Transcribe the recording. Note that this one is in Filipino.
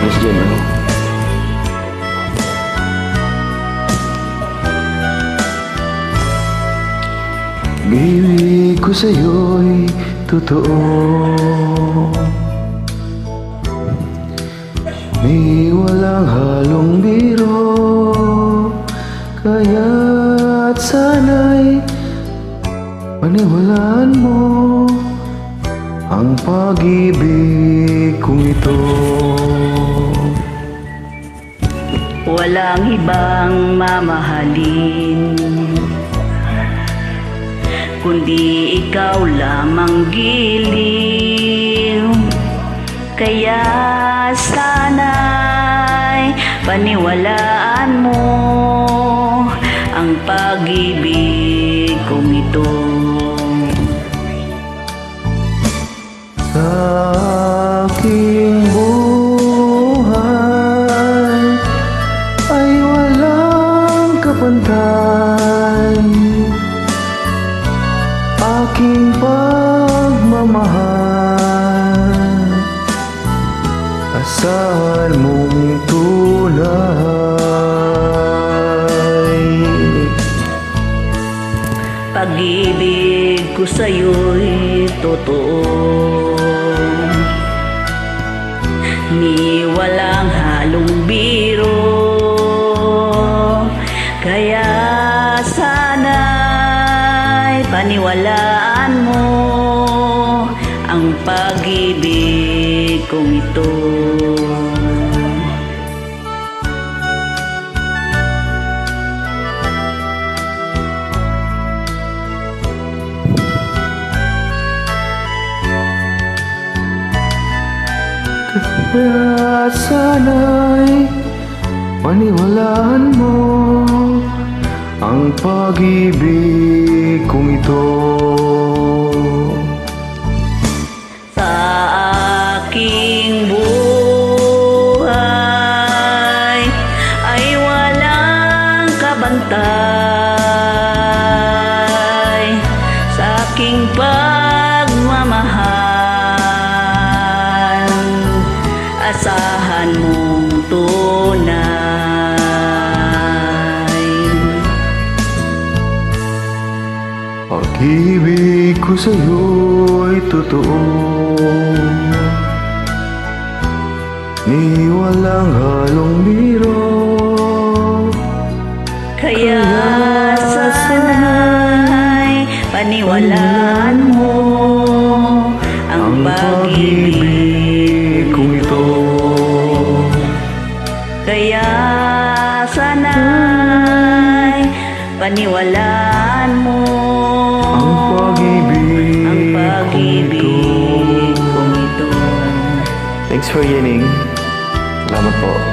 Miss Jenny. Ibig ko sa'yo'y totoo. May walang halong biro, kaya't sana'y paniwalaan mo ang pag-ibig kong ito. Walang ibang mamahalin kundi ikaw lamang giliw. Kaya sana'y paniwalaan mo ang pag-ibig kong ito. Sa aking buhay ay walang kapantay, aking pagmamahal, asahan mong tunay. Pag-ibig ko sa'yo'y totoo, ni walang halong biro. Kaya sana'y paniwalaan mo ang pag-ibig kong ito. Kaya sana'y paniwalaan mo ang pag-ibig kong ito. Sa aking buhay ay walang kabantay, sa aking pagmamahal, asahan mong tunay. Pag-ibig ko sa'yo'y totoo, ni walang halong biro. Kaya sana'y paniwalaan mo ang pag-ibig kong ito. Kaya sana'y paniwalaan mo Ang pag-ibig kong ito. Thanks for yelling. Salamat po.